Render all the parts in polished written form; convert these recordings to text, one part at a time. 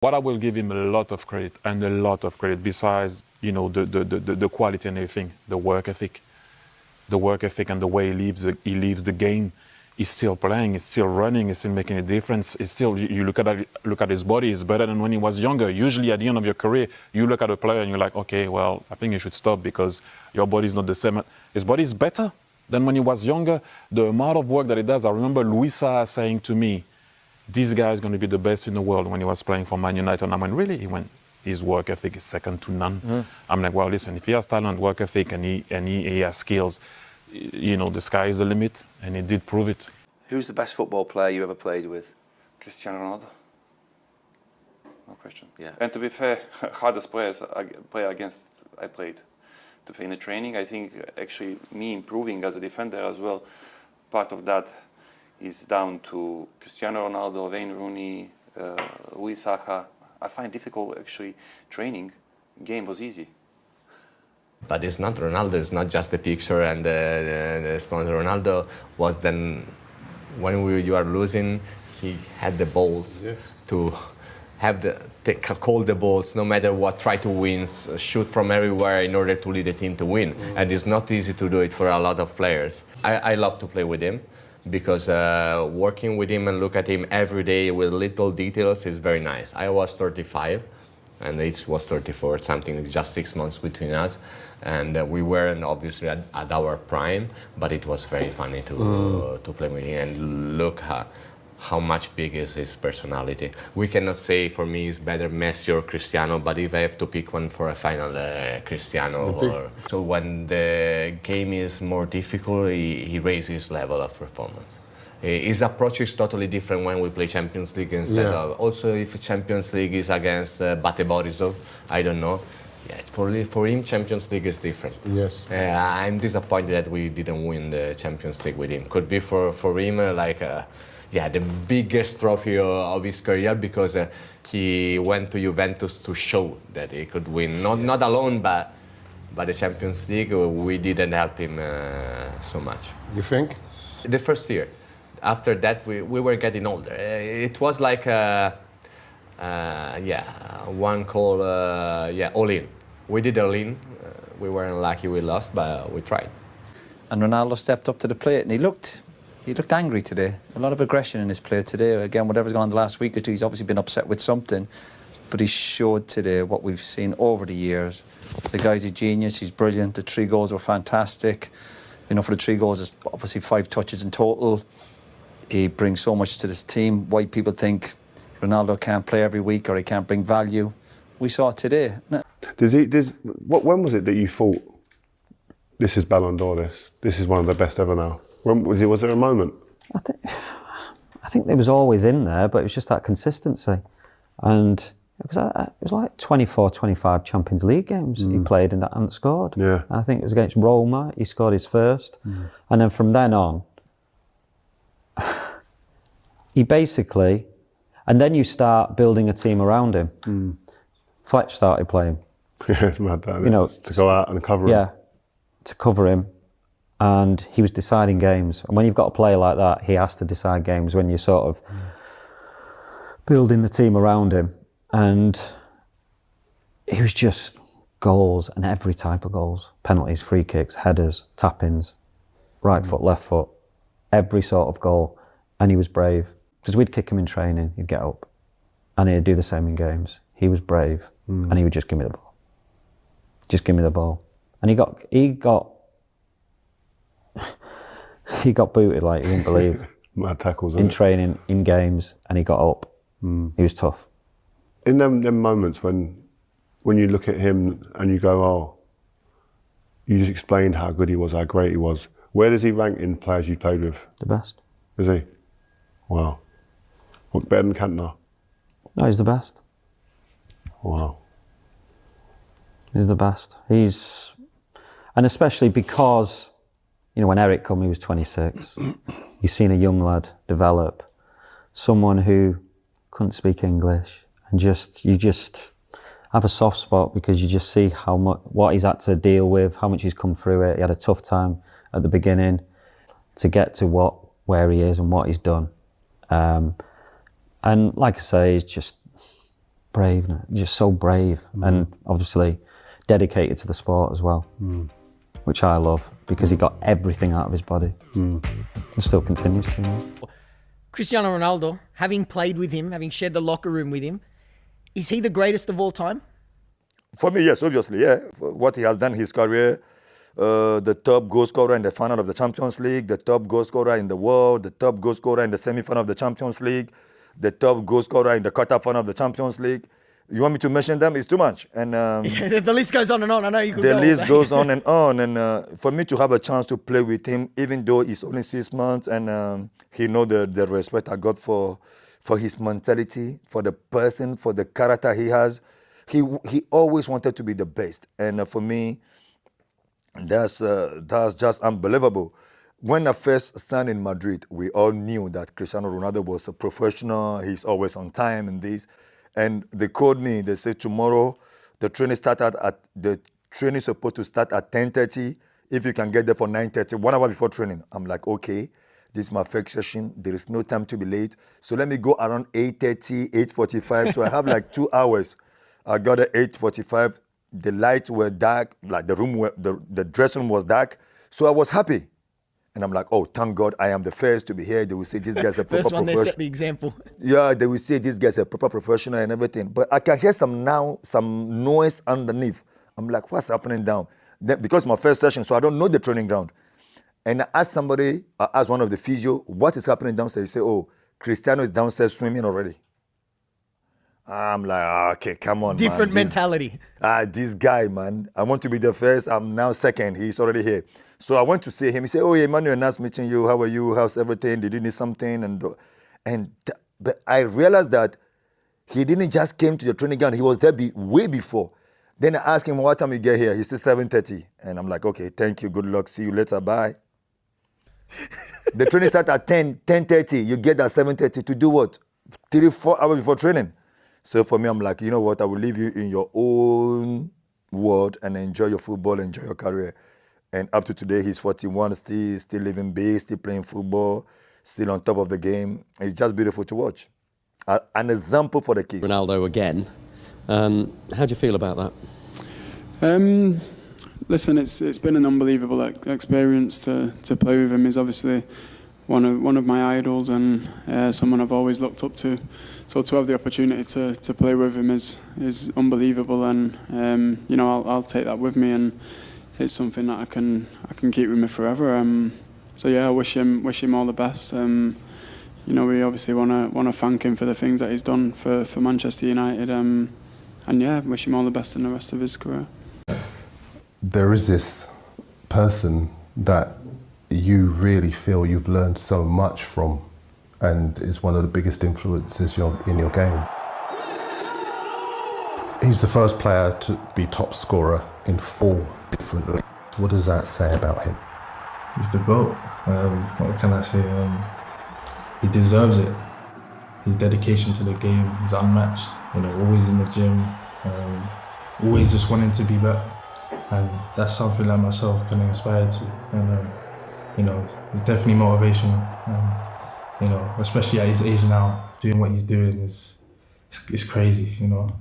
What I will give him a lot of credit, and a lot of credit, besides, you know, the quality and everything, the work ethic. The work ethic and the way he leaves the game. He's still playing, he's still running, he's still making a difference. It's still, you look at his body, it's better than when he was younger. Usually at the end of your career, you look at a player and you're like, okay, well, I think you should stop because your body's not the same. His body's better than when he was younger. The amount of work that he does, I remember Luisa saying to me, this guy is going to be the best in the world when he was playing for Man United. And I went, really? He went, his work ethic is second to none. I'm like, well, listen, if he has talent, work ethic, and he has skills, you know, the sky is the limit, and he did prove it. Who's the best football player you ever played with? Cristiano Ronaldo. No question. Yeah. And to be fair, hardest player against I played. To play in the training, I think actually me improving as a defender as well, part of that is down to Cristiano Ronaldo, Wayne Rooney, Luis Saha. I find difficult actually training. Game was easy. But it's not Ronaldo, it's not just the picture and the sponsor. Ronaldo was then, when you are losing, he had the balls to have call the balls, no matter what, try to win, shoot from everywhere in order to lead the team to win. And it's not easy to do it for a lot of players. I love to play with him because working with him and look at him every day with little details is very nice. I was 35. And it was 34, something, just 6 months between us. And we weren't obviously at our prime, but it was very funny to play with him and look how much big is his personality. We cannot say for me it's better Messi or Cristiano, but if I have to pick one for a final, Cristiano. So when the game is more difficult, he raises his level of performance. His approach is totally different when we play Champions League instead of... Also, if Champions League is against Bate Borisov, I don't know. Yeah, for him, Champions League is different. Yes. I'm disappointed that we didn't win the Champions League with him. Could be for him the biggest trophy of his career because he went to Juventus to show that he could win. Not alone, but the Champions League, we didn't help him so much. You think? The first year. After that, we were getting older. It was like, one call, all in. We did all in. We weren't lucky we lost, but we tried. And Ronaldo stepped up to the plate, and he looked angry today. A lot of aggression in his play today. Again, whatever's gone on the last week or two, he's obviously been upset with something. But he showed today what we've seen over the years. The guy's a genius, he's brilliant. The 3 goals were fantastic. You know, for the 3 goals, it's obviously 5 touches in total. He brings so much to this team. Why people think Ronaldo can't play every week or he can't bring value. We saw it today. When was it that you thought, this is Ballon d'Or, this is one of the best ever now? When was there a moment? I think it was always in there, but it was just that consistency. And it was like 24, 25 Champions League games he played in that and scored. Yeah. I think it was against Roma, he scored his first. And then from then on, he basically, and then you start building a team around him. Fletch started playing. Yeah, it's mad that, you know, to go out and cover him. Yeah, to cover him. And he was deciding games. And when you've got a player like that, he has to decide games when you're sort of building the team around him. And it was just goals, and every type of goals. Penalties, free kicks, headers, tap-ins, right foot, left foot, every sort of goal. And he was brave. Because we'd kick him in training, he'd get up. And he'd do the same in games. He was brave. And he would just give me the ball. Just give me the ball. And he got booted like you wouldn't believe. Mad tackles, in training, in games, and he got up. He was tough. In them moments when you look at him and you go, oh, you just explained how good he was, how great he was. Where does he rank in players you played with? The best. Is he? Wow. What, better than Cantona? No, he's the best. Wow. He's the best. And especially because, you know, when Eric come, he was 26. You've seen a young lad develop, someone who couldn't speak English, and you just have a soft spot because you just see what he's had to deal with, how much he's come through it. He had a tough time at the beginning to get to where he is and what he's done. And like I say, brave, just so brave, and obviously dedicated to the sport as well, which I love because he got everything out of his body and still continues to. Cristiano Ronaldo, having played with him, having shared the locker room with him, is he the greatest of all time? For me, yes, obviously, yeah. What he has done in his career, the top goal scorer in the final of the Champions League, the top goal scorer in the world, the top goal scorer in the semi-final of the Champions League, the top goal scorer in the quarter-final of the Champions League. You want me to mention them? It's too much. And The list goes on and on. I know you could the go all list day. goes on. And for me to have a chance to play with him, even though it's only 6 months, and he know the respect I got for his mentality, for the person, for the character he has. He always wanted to be the best. And for me, that's just unbelievable. When I first signed in Madrid, we all knew that Cristiano Ronaldo was a professional. He's always on time and this. And they called me. They said tomorrow the training is supposed to start at 10:30. If you can get there for 9:30, 1 hour before training. I'm like, okay, this is my first session. There is no time to be late. So let me go around 8:30, 8:45. So I have like 2 hours. I got at 8:45. The lights were dark, like the dressing room was dark. So I was happy. And I'm like, oh, thank God I am the first to be here. They will say this guy's a proper First one, they professional. set the example. Yeah, they will say this guy's a proper professional and everything. But I can hear some noise underneath. I'm like, what's happening down? Then, because my first session, so I don't know the training ground. And I asked one of the physio, what is happening downstairs? He said, oh, Cristiano is downstairs swimming already. I'm like, okay, come on, Different man. mentality. This guy, man, I want to be the first. I'm now second. He's already here. So I went to see him. He said, oh, Emmanuel, nice meeting you. How are you? How's everything? Did you need something? But I realized that he didn't just came to the training ground. He was there way before. Then I asked him, what time you get here? He said 7:30. And I'm like, okay, thank you. Good luck. See you later. Bye. The training starts at 10:30. You get at 7:30 to do what? 3-4 hours before training. So for me, I'm like, you know what? I will leave you in your own world and enjoy your football, enjoy your career. And up to today, he's 41, still living big, still playing football, still on top of the game. It's just beautiful to watch. An example for the kids. Ronaldo again. How do you feel about that? Listen, it's been an unbelievable experience to play with him. He's obviously one of my idols and someone I've always looked up to. So to have the opportunity to play with him is unbelievable, and you know, I'll take that with me, and it's something that I can keep with me forever. So yeah, I wish him all the best. You know, we obviously want to thank him for the things that he's done for Manchester United. And yeah, wish him all the best in the rest of his career. There is this person that you really feel you've learned so much from, and is one of the biggest influences in your game. He's the first player to be top scorer in 4 different leagues. What does that say about him? He's the GOAT. What can I say? He deserves it. His dedication to the game is unmatched. You know, always in the gym, always just wanting to be better. And that's something that myself can inspire to. And you know, it's definitely motivational. You know, especially at his age now, doing what he's doing is crazy. You know,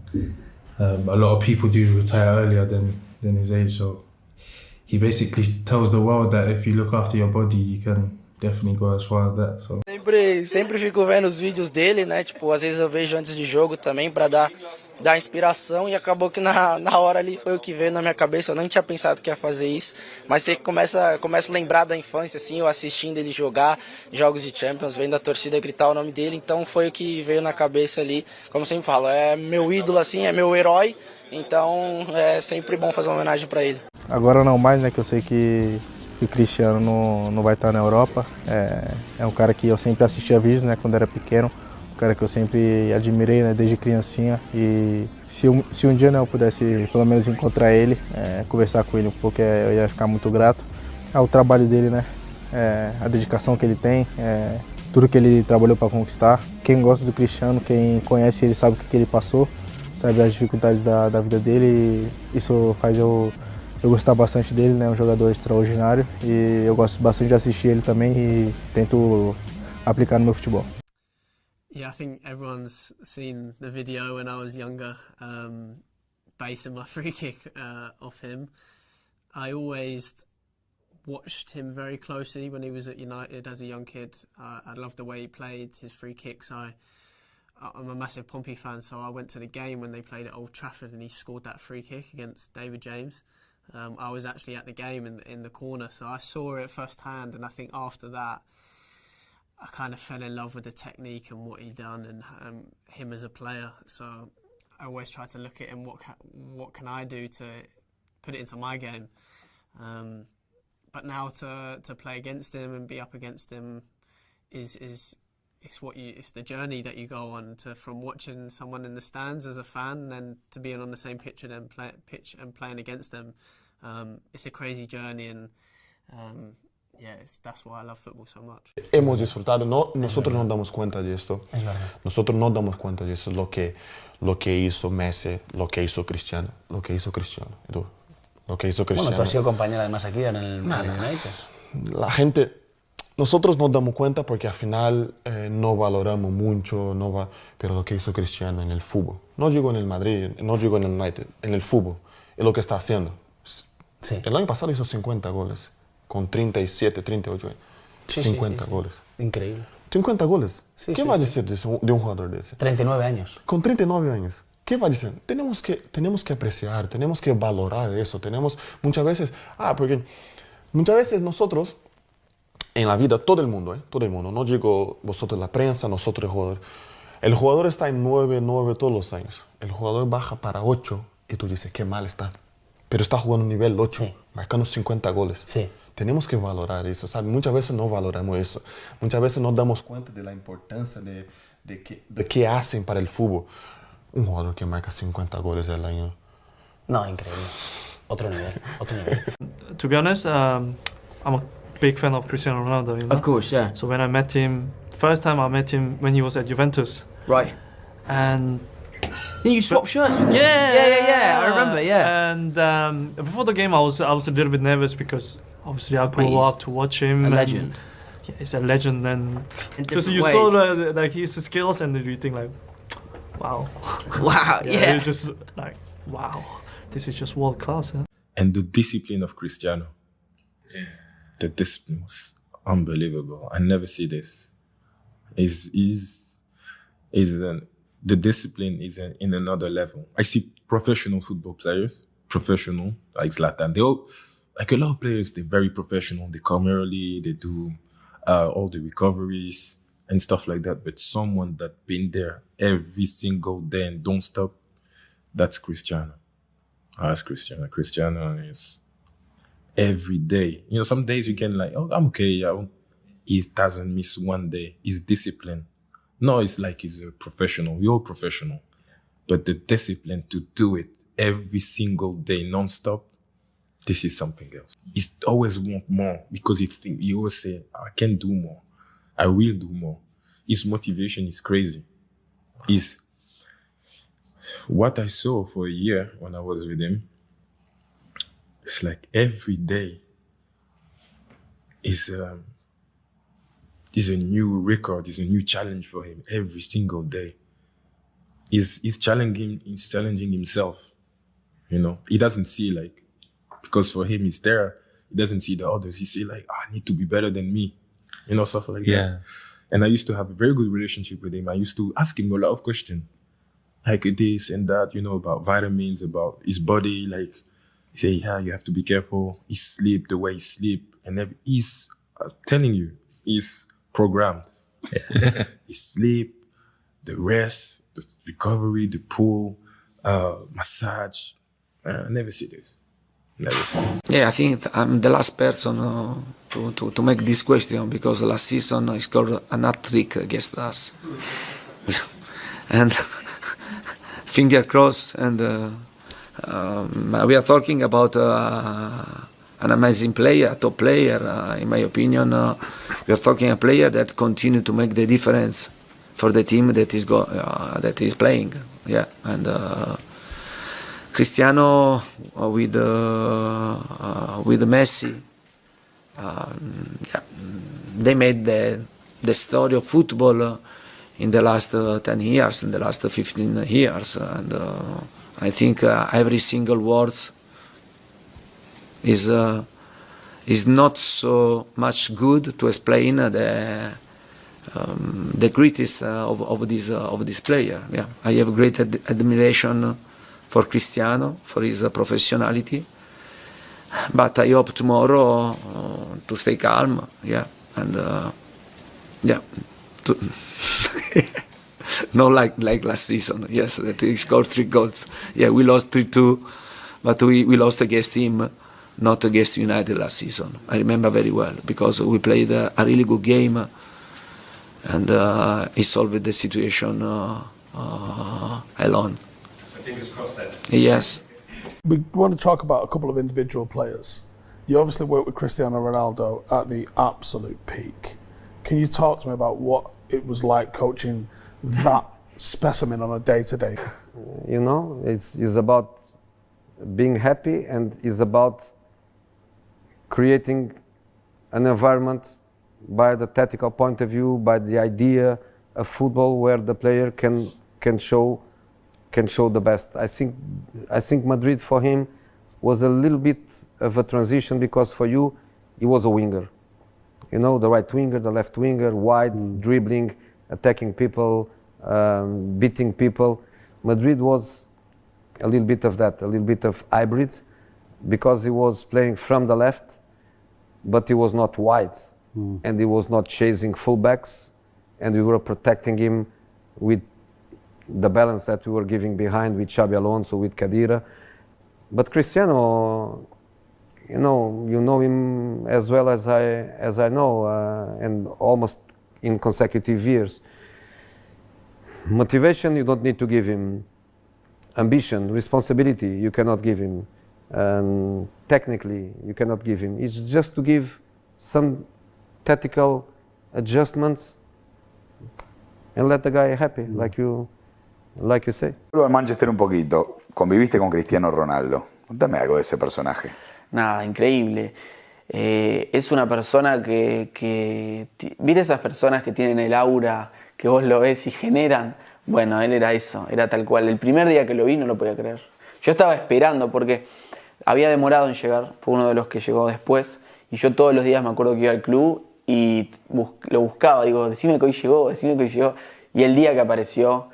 a lot of people do retire earlier than his age. So he basically tells the world that if you look after your body, you can definitely go as far as that. So. Sempre fico vendo os vídeos dele, né? Tipo, às vezes eu vejo antes de jogo também para dar inspiração, e acabou que na hora ali foi o que veio na minha cabeça. Eu nem tinha pensado que ia fazer isso, mas você começa a lembrar da infância, assim, eu assistindo ele jogar jogos de Champions, vendo a torcida gritar o nome dele, então foi o que veio na cabeça ali. Como eu sempre falo, é meu ídolo, assim, é meu herói, então é sempre bom fazer uma homenagem para ele. Agora não mais, né, que eu sei que o Cristiano não vai estar na Europa. É um cara que eu sempre assistia vídeos, né, quando era pequeno. Um cara que eu sempre admirei, né, desde criancinha. E se um dia, né, eu pudesse pelo menos encontrar ele, conversar com ele um pouco, eu ia ficar muito grato ao trabalho dele, né, a dedicação que ele tem, tudo que ele trabalhou para conquistar. Quem gosta do Cristiano, quem conhece ele, sabe o que ele passou, sabe as dificuldades da vida dele. E isso faz eu gostar bastante dele, né? Um jogador extraordinário, e eu gosto bastante de assistir ele também e tento aplicar no meu futebol. Yeah, I think everyone's seen the video when I was younger, basing my free kick off him. I always watched him very closely when he was at United as a young kid. I loved the way he played, his free kicks. I'm a massive Pompey fan, so I went to the game when they played at Old Trafford and he scored that free kick against David James. I was actually at the game in the corner, so I saw it firsthand, and I think after that I kind of fell in love with the technique and what he'd done and him as a player. So I always try to look at him, what can I do to put it into my game. But now to play against him and be up against him it's the journey that you go on from watching someone in the stands as a fan and then to being on the same pitch and playing against them. It's a crazy journey, and that's why I love football so much. Hemos disfrutado, nosotros nos damos cuenta de esto. Es verdad. Nosotros nos damos cuenta de eso, lo que hizo Messi, lo que hizo Cristiano, lo que hizo Cristiano. Lo que hizo Cristiano. Bueno, tú has sido compañero además aquí en el United. La gente, nosotros nos damos cuenta porque al final no valoramos mucho, pero lo que hizo Cristiano en el fútbol, no digo en el Madrid, no digo en el United, en el fútbol, es lo que está haciendo. Sí. El año pasado hizo 50 goles, con 37, 38 años. Sí, 50 sí. goles. Increíble. 50 goles. Sí, ¿Qué sí, va a sí. decir de un jugador de ese? 39 años. Con 39 años. ¿Qué va a decir? Tenemos que apreciar, tenemos que valorar eso. Muchas veces, porque muchas veces nosotros, en la vida, todo el mundo, no digo vosotros la prensa, nosotros el jugador está en 9 todos los años. El jugador baja para 8 y tú dices, qué mal está. Pero está jugando un nivel 8, sí, marcando 50 goles. Sí. Tenemos que valorar eso, ¿sabes? Muchas veces no valoramos eso. Muchas veces nos damos cuenta de la importancia de qué hacen para el fútbol. Un jugador que marca 50 goles al año. No, increíble. Otro nivel, otro nivel. To be honest, I'm a big fan of Cristiano Ronaldo. You know? Of course, yeah. So when I met him, first time I met him when he was at Juventus. Right. And then you swap shirts with him? Yeah, I remember, yeah. And before the game, I was a little bit nervous because obviously I grew up to watch him. A legend. Yeah, he's a legend, and just you ways. saw his skills, and you think like, wow. Wow, yeah. It's just like, wow, this is just world class. Huh? And the discipline of Cristiano. Yeah. The discipline was unbelievable. I never see this. The discipline is in another level. I see professional football players, professional, like Zlatan. They all, like a lot of players, they're very professional. They come early, they do all the recoveries and stuff like that. But someone that been there every single day and don't stop, that's Cristiano. That's Cristiano. Cristiano is every day. You know, some days you can like, oh, I'm okay. He doesn't miss one day. He's disciplined. No, it's like he's a professional. We're all professional. But the discipline to do it every single day, non-stop, this is something else. He always want more because he always say, I can do more. I will do more. His motivation is crazy. What I saw for a year when I was with him, it's like every day is a new record, is a new challenge for him every single day. He's challenging himself. You know, he doesn't see like, because for him he's there, he doesn't see the others. He see like, I need to be better than me. You know, stuff like that. And I used to have a very good relationship with him. I used to ask him a lot of questions. Like this and that, you know, about vitamins, about his body. Like, he say, yeah, you have to be careful. His sleep, the way he sleep. And he's telling you, he's programmed. Yeah. His sleep, the rest, the recovery, the pool, massage. I never see this. Never see this. Yeah, I think I'm the last person to make this question because last season he scored a hat-trick against us. And finger crossed, and we are talking about an amazing player, a top player, in my opinion. We are talking a player that continues to make the difference for the team that is playing. Yeah, and Cristiano with Messi, they made the story of football in the last 10 years, in the last 15 years. And I think every single word is not so much good to explain the greatness of this player. Yeah, I have great admiration for Cristiano, for his professionality. But I hope tomorrow to stay calm. Yeah, and yeah. Not like last season. Yes, that he scored 3 goals. Yeah, we lost 3-2, but we lost against him, not against United last season. I remember very well because we played a really good game, and he solved the situation alone. So fingers crossed then. Yes. We want to talk about a couple of individual players. You obviously worked with Cristiano Ronaldo at the absolute peak. Can you talk to me about what it was like coaching that specimen on a day-to-day? You know, it's about being happy, and it's about creating an environment by the tactical point of view, by the idea of football where the player can show the best. I think Madrid for him was a little bit of a transition, because for you he was a winger. You know, the right winger, the left winger, wide, dribbling, attacking people, beating people. Madrid was a little bit of that, a little bit of hybrid, because he was playing from the left, but he was not wide, and he was not chasing fullbacks, and we were protecting him with the balance that we were giving behind with Xabi Alonso, with Khedira. But Cristiano, you know him as well as I know, and almost in consecutive years. Motivation, you don't need to give him. Ambition, responsibility, you cannot give him. Technically, you cannot give him. It's just to give some tactical adjustments and let the guy happy, like you say. Vuelvo al Manchester un poquito. Conviviste con Cristiano Ronaldo. Contame algo de ese personaje. Nada, increíble. Es una persona que ¿viste esas personas que tienen el aura, que vos lo ves y generan? Bueno, él era eso, era tal cual. El primer día que lo vi no lo podía creer. Yo estaba esperando porque había demorado en llegar, fue uno de los que llegó después, y yo todos los días me acuerdo que iba al club y lo buscaba, digo, decime que hoy llegó, y el día que apareció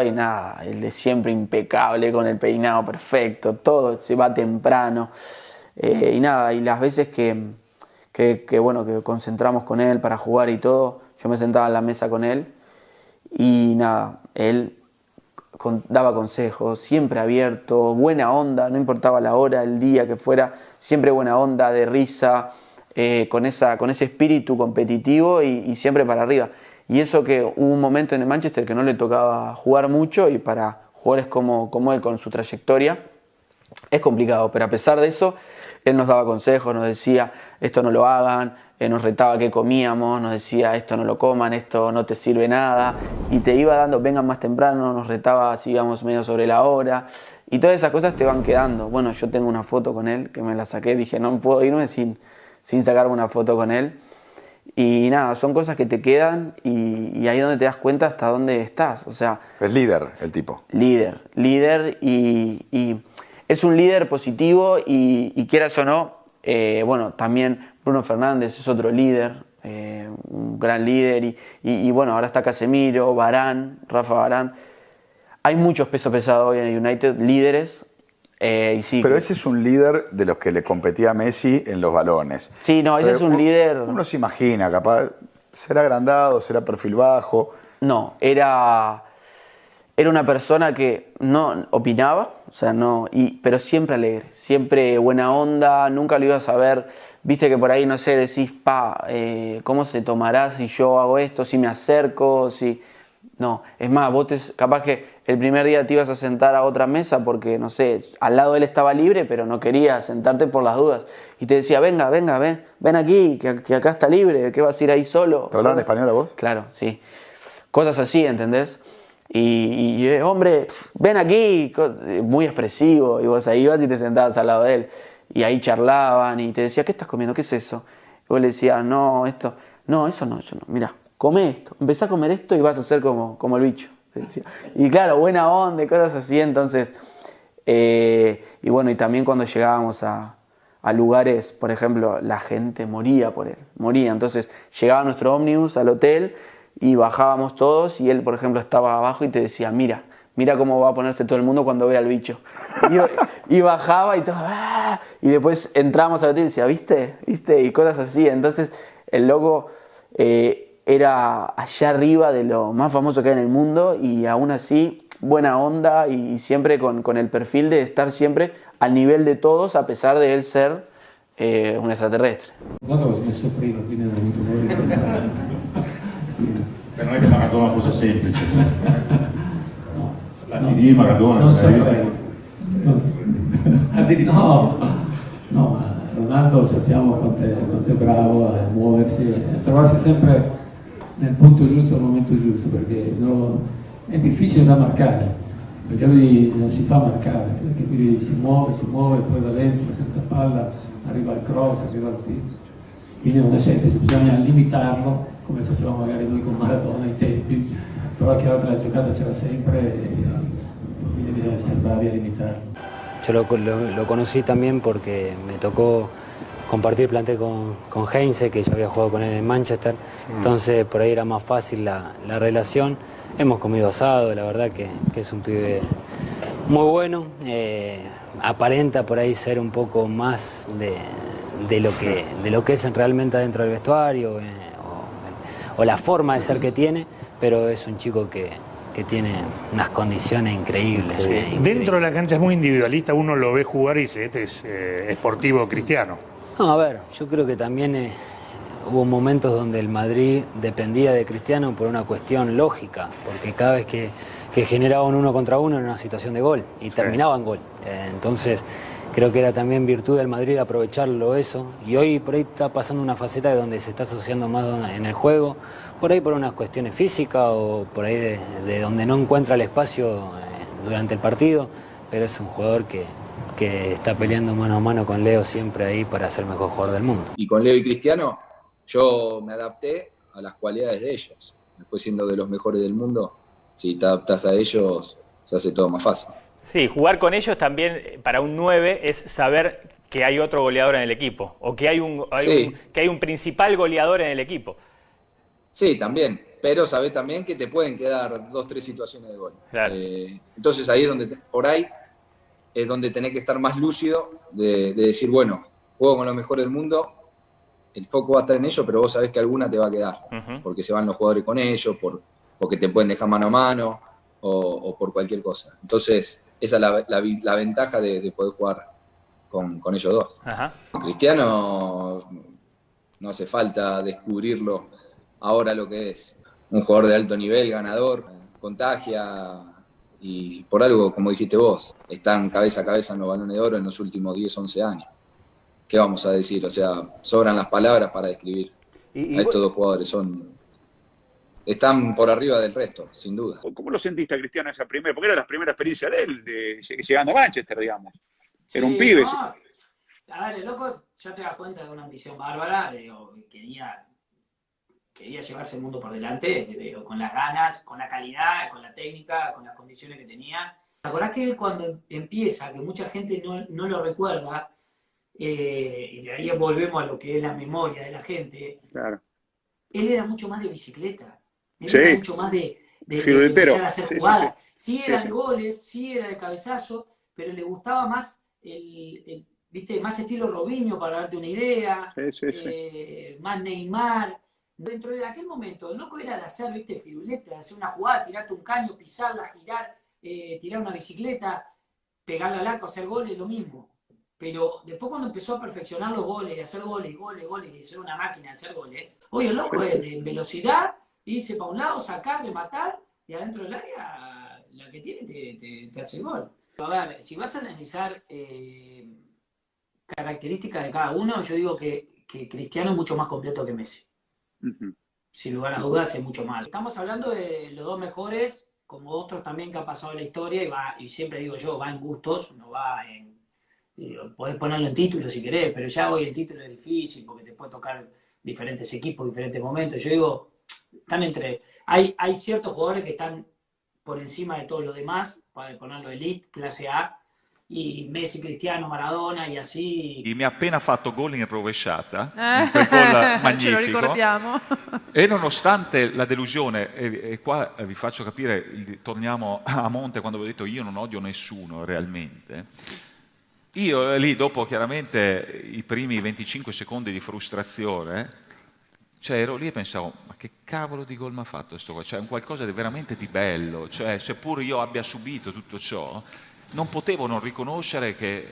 y nada, él es siempre impecable, con el peinado perfecto, todo, se va temprano, y nada, y las veces que concentramos con él para jugar y todo, yo me sentaba en la mesa con él, y nada, él daba consejos, siempre abierto, buena onda, no importaba la hora, el día que fuera, siempre buena onda, de risa, con ese espíritu competitivo y siempre para arriba. Y eso que hubo un momento en el Manchester que no le tocaba jugar mucho, y para jugadores como él, con su trayectoria, es complicado, pero a pesar de eso, él nos daba consejos, nos decía, esto no lo hagan, nos retaba qué comíamos, nos decía, esto no lo coman, esto no te sirve nada, y te iba dando, vengan más temprano, nos retaba si íbamos medio sobre la hora, y todas esas cosas te van quedando. Bueno, yo tengo una foto con él, que me la saqué, dije, no puedo irme sin sacarme una foto con él. Y nada, son cosas que te quedan, y ahí es donde te das cuenta hasta dónde estás. O sea, es líder el tipo. Líder, y es un líder positivo, y quieras o no, bueno, también Bruno Fernández es otro líder, un gran líder, y bueno, ahora está Casemiro, Rafa Varane. Hay muchos pesos pesados hoy en el United, líderes. Y sí, pero ese es un líder de los que le competía a Messi en los balones. Sí, no, ese es un líder. Uno se imagina, capaz, será agrandado, será perfil bajo. No, era una persona que no opinaba, o sea, pero siempre alegre, siempre buena onda, nunca lo ibas a ver. Viste que por ahí, no sé, decís, ¿cómo se tomará si yo hago esto, si me acerco, si. No, es más, vos capaz que el primer día te ibas a sentar a otra mesa porque, no sé, al lado de él estaba libre, pero no quería sentarte por las dudas. Y te decía, ven aquí, que acá está libre, ¿qué vas a ir ahí solo? ¿Te hablaban español a vos? Claro, sí. Cosas así, ¿entendés? Y hombre, ven aquí, muy expresivo. Y vos ahí ibas y te sentabas al lado de él. Y ahí charlaban y te decía, ¿qué estás comiendo? ¿Qué es eso? Y vos le decías, no, eso no, mirá. come esto, empezá a comer esto y vas a ser como el bicho. Decía. Y claro, buena onda y cosas así, entonces, y bueno, y también cuando llegábamos a lugares, por ejemplo, la gente moría por él, moría, entonces llegaba nuestro ómnibus al hotel y bajábamos todos y él, por ejemplo, estaba abajo y te decía, mira cómo va a ponerse todo el mundo cuando vea al bicho. Y bajaba y todo, ¡ah! Y después entramos al hotel y decía, ¿viste? Y cosas así, entonces el loco era allá arriba de lo más famoso que hay en el mundo y aún así buena onda y siempre con el perfil de estar siempre al nivel de todos a pesar de él ser un extraterrestre. Guarda, ho smesso prima, quindi non ho avuto modo di contare. Non è che Maradona fosse semplice. La di Maradona. Non saprei. No, ma Ronaldo sappiamo quanto è bravo a muoversi, a trovarsi sempre nel punto giusto al momento giusto, perché è difficile da marcare, perché lui non si fa marcare, perché lui si muove, poi va dentro senza palla, arriva al cross, arriva al tiro. Quindi non è semplice, bisogna limitarlo, come facevamo magari noi con Maradona ai tempi, però è chiaro che la giocata c'era sempre e quindi bisogna essere bravi a limitarlo. Yo lo conocí también porque me tocó compartir plantel con Heinze, que yo había jugado con él en Manchester, entonces por ahí era más fácil la relación. Hemos comido asado, la verdad que es un pibe muy bueno, aparenta por ahí ser un poco más de lo que es realmente adentro del vestuario o la forma de ser que tiene, pero es un chico que tiene unas condiciones increíbles. Sí. Dentro de la cancha es muy individualista, uno lo ve jugar y dice, este es esportivo Cristiano. No, a ver, yo creo que también hubo momentos donde el Madrid dependía de Cristiano por una cuestión lógica, porque cada vez que generaba un 1 contra 1 era una situación de gol y terminaba en gol. Entonces creo que era también virtud del Madrid aprovecharlo eso, y hoy por ahí está pasando una faceta de donde se está asociando más en el juego, por ahí por unas cuestiones físicas o por ahí de donde no encuentra el espacio durante el partido, pero es un jugador que está peleando mano a mano con Leo siempre ahí para ser el mejor jugador del mundo. Y con Leo y Cristiano yo me adapté a las cualidades de ellos. Después, siendo de los mejores del mundo, si te adaptas a ellos se hace todo más fácil. Sí, jugar con ellos también para un 9 es saber que hay otro goleador en el equipo o que hay un principal goleador en el equipo. Sí, también, pero sabés también que te pueden quedar 2 o 3 situaciones de gol. Claro. Entonces ahí es donde, por ahí es donde tenés que estar más lúcido de decir, bueno, juego con los mejores del mundo, el foco va a estar en ellos, pero vos sabés que alguna te va a quedar, porque se van los jugadores con ellos, porque te pueden dejar mano a mano o por cualquier cosa. Entonces esa es la ventaja de poder jugar con ellos dos. Ajá. Cristiano no hace falta descubrirlo ahora lo que es. Un jugador de alto nivel, ganador, contagia y por algo, como dijiste vos, están cabeza a cabeza en los Balones de Oro en los últimos 10, 11 años. ¿Qué vamos a decir? O sea, sobran las palabras para describir a estos dos jugadores. Están por arriba del resto, sin duda. ¿Cómo lo sentiste a Cristiano esa primera? Porque era la primera experiencia de él, llegando a Manchester, digamos. Era un pibe. No. A ver, el loco ya te das cuenta de una ambición bárbara, quería llevarse el mundo por delante, con las ganas, con la calidad, con la técnica, con las condiciones que tenía. ¿Te acordás que él cuando empieza, que mucha gente no lo recuerda, y de ahí volvemos a lo que es la memoria de la gente, claro, él era mucho más de bicicleta, él sí, era mucho más de empezar a hacer jugadas. Sí, era de goles, sí era de cabezazo, pero le gustaba más ¿viste? Más estilo Robinho, para darte una idea, más Neymar. Dentro de aquel momento, el loco era de hacer, ¿viste? Firuleta, de hacer una jugada, tirarte un caño, pisarla, girar, tirar una bicicleta, pegarla al arco, hacer goles, lo mismo. Pero después cuando empezó a perfeccionar los goles, hacer goles, y ser una máquina de hacer goles, hoy el loco es de velocidad, irse para un lado, sacar, rematar, y adentro del área, la que tiene te hace gol. A ver, si vas a analizar características de cada uno, yo digo que Cristiano es mucho más completo que Messi. Sin lugar a dudas es mucho más. Estamos hablando de los dos mejores, como otros también que han pasado en la historia, y siempre digo yo, va en gustos, no va en... podés ponerlo en título si querés, pero ya hoy el título es difícil porque te puede tocar diferentes equipos, diferentes momentos. Yo digo, están entre... Hay ciertos jugadores que están por encima de todos los demás, para ponerlo elite, clase A, y Messi, Cristiano, Maradona e así. Mi ha appena fatto gol in rovesciata, in quel gol magnifico. Ce lo ricordiamo. E nonostante la delusione, e qua vi faccio capire, torniamo a monte quando vi ho detto io non odio nessuno realmente, io lì dopo chiaramente i primi 25 secondi di frustrazione, cioè ero lì e pensavo, ma che cavolo di gol mi ha fatto questo qua? Cioè un qualcosa di veramente di bello, cioè seppur io abbia subito tutto ciò, non potevo non riconoscere che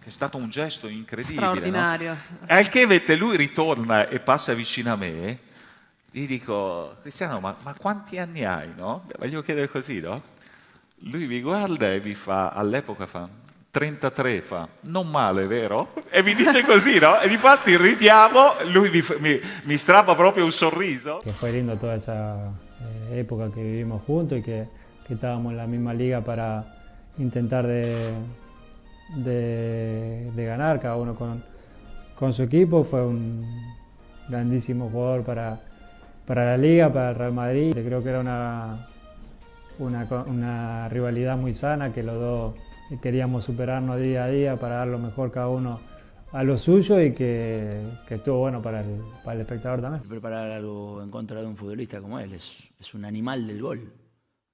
è stato un gesto incredibile. Straordinario. No? Al che vedete, lui ritorna e passa vicino a me, gli dico, Cristiano, ma quanti anni hai, no? Voglio chiedere così, no? Lui mi guarda e mi fa, all'epoca fa, 33, fa, non male, vero? E mi dice così, no? E difatti ridiamo, lui mi strappa proprio un sorriso. Que fue lindo toda esa época que vivimos juntos y que estábamos en la misma liga para intentar de ganar, cada uno con su equipo. Fue un grandísimo jugador para la liga, para el Real Madrid. Creo que era una rivalidad muy sana, que los dos queríamos superarnos día a día para dar lo mejor cada uno a lo suyo y que estuvo bueno para el espectador también. Preparar algo en contra de un futbolista como él es un animal del gol.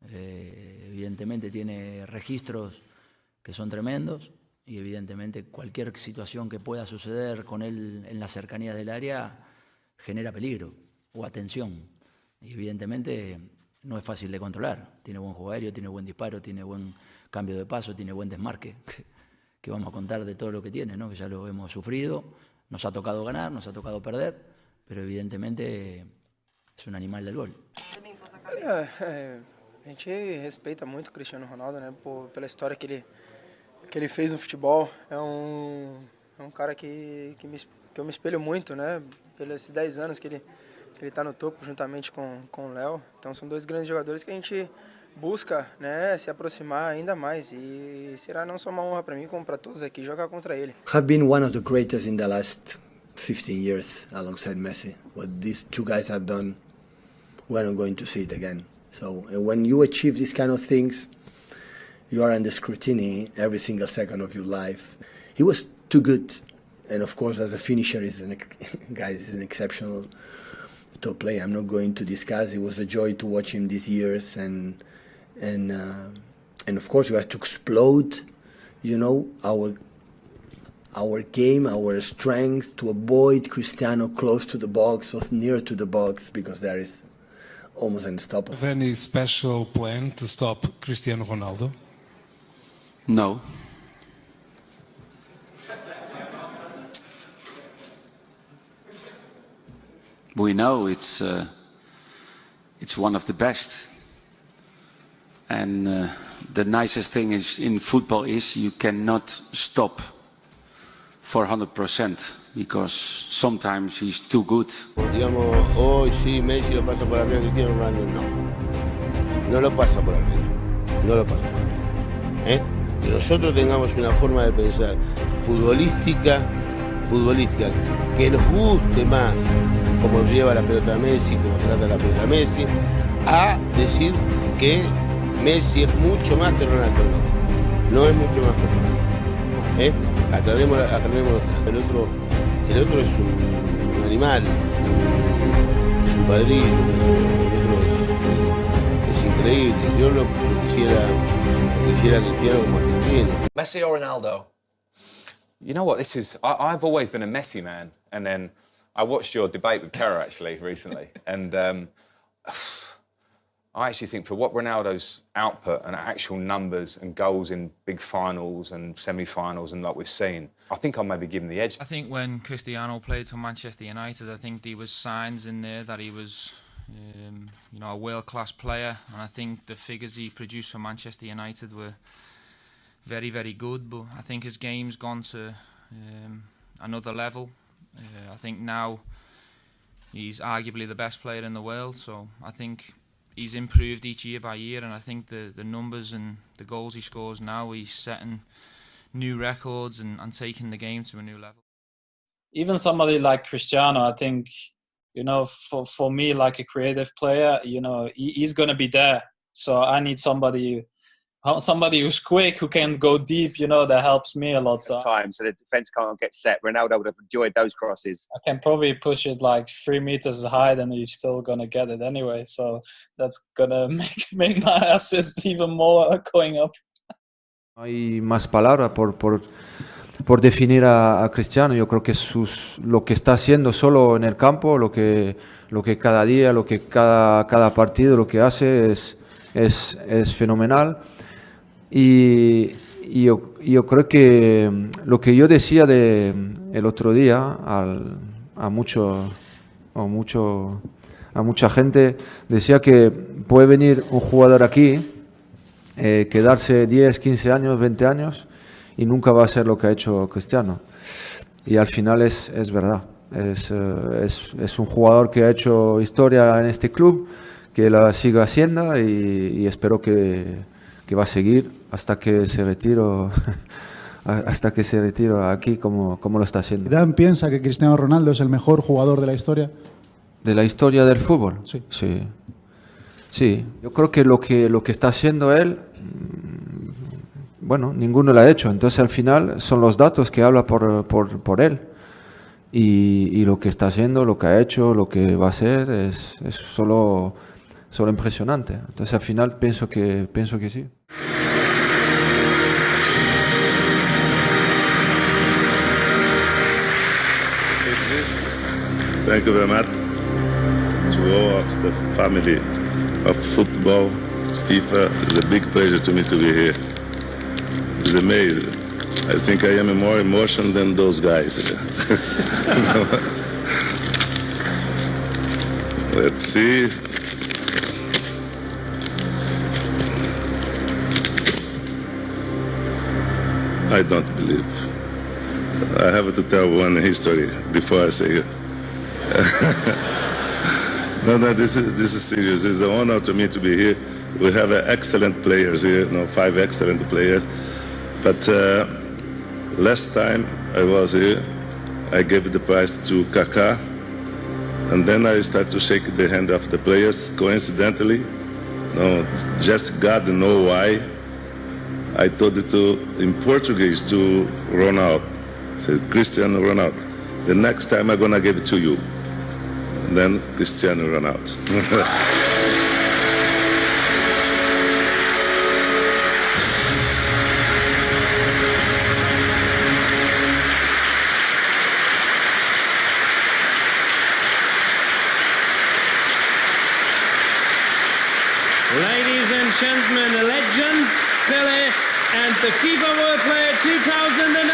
Evidentemente tiene registros que son tremendos y evidentemente cualquier situación que pueda suceder con él en las cercanías del área genera peligro o atención. Y evidentemente no es fácil de controlar. Tiene buen juego aéreo, tiene buen disparo, tiene buen cambio de paso, tiene buen desmarque, que vamos a contar de todo lo que tiene, ¿no? Que ya lo hemos sufrido, nos ha tocado ganar, nos ha tocado perder, pero evidentemente es un animal del gol. A gente respeita muito o Cristiano Ronaldo, né, pela história que ele fez no futebol. É um cara que eu me espelho muito, né, pelos 10 anos que ele está no topo juntamente com o Léo. Então são dois grandes jogadores que a gente busca, né, se aproximar ainda mais, e será não só uma honra para mim como para todos aqui jogar contra ele. Have been one of the greatest in the last 15 years alongside Messi. What these two guys have done, we're not going to see it again. So when you achieve these kind of things, you are under scrutiny every single second of your life. He was too good, and of course as a finisher he's an exceptional top player. I'm not going to discuss. It was a joy to watch him these years, and of course you have to explode, you know, our game, our strength, to avoid Cristiano close to the box or near to the box, because there is almost unstoppable. Have any special plan to stop Cristiano Ronaldo? No. We know it's one of the best, and the nicest thing is in football is you cannot stop for 100%, because sometimes he's too good. Digamos, hoy sí Messi lo pasa por arriba, Cristiano Ronaldo no lo pasa por arriba, no lo pasa por arriba. Que nosotros tengamos una forma de pensar futbolística, que nos guste más cómo lleva la pelota Messi, cómo trata la pelota Messi, a decir que Messi es mucho más que Ronaldo. No es mucho más que Ronaldo. Aclaremos. El otro es un animal, es un padrillo, el otro es increíble. Yo lo quisiera Cristiano como argentino. Messi or Ronaldo? You know what, I've always been a Messi man, and then I watched your debate with Kerr actually recently, and I actually think for what Ronaldo's output and actual numbers and goals in big finals and semi-finals and like we've seen, I think I'll maybe give him the edge. I think when Cristiano played for Manchester United, I think there was signs in there that he was a world-class player, and I think the figures he produced for Manchester United were very, very good, but I think his game's gone to another level. I think now he's arguably the best player in the world, so I think he's improved each year by year, and I think the numbers and the goals he scores now, he's setting new records and taking the game to a new level. Even somebody like Cristiano, I think you know, for me, like a creative player, you know, he's going to be there. So I need somebody who's quick, who can go deep, you know, that helps me a lot. So the defence can't get set. Ronaldo would have enjoyed those crosses. I can probably push it like 3 meters high, and he's still going to get it anyway. So that's going to make my assist even more going up. No hay más palabras por definir a Cristiano. Yo creo que lo que está haciendo solo en el campo, lo que cada día, lo que cada partido, lo que hace es fenomenal. Y yo creo que lo que yo decía el otro día a mucha gente, decía que puede venir un jugador aquí, quedarse 10, 15 años, 20 años y nunca va a ser lo que ha hecho Cristiano. Y al final es verdad. Es un jugador que ha hecho historia en este club, que la siga haciendo y espero que va a seguir hasta que se retire aquí como lo está haciendo. ¿Dan piensa que Cristiano Ronaldo es el mejor jugador de la historia? ¿De la historia del fútbol? Sí. Sí. Yo creo que lo que está haciendo él, bueno, ninguno lo ha hecho. Entonces al final son los datos que hablan por él. Y lo que está haciendo, lo que ha hecho, lo que va a hacer es solo impresionante. Entonces al final pienso que sí. Thank you very much to all of the family of football, FIFA. It's a big pleasure to me to be here. It's amazing. I think I am more emotional than those guys. Let's see. I don't believe. I have to tell one history before I say it. No, this is serious. It's an honor to me to be here. We have excellent players here, 5 excellent players. But last time I was here, I gave the prize to Kaká, and then I started to shake the hand of the players. Coincidentally, just God knows why. I told it in Portuguese to Ronaldo. I said, Cristiano Ronaldo. The next time I'm gonna give it to you. And then Cristiano Ronaldo. Ladies and gentlemen, the legend Pelé and the FIFA World Player 2000.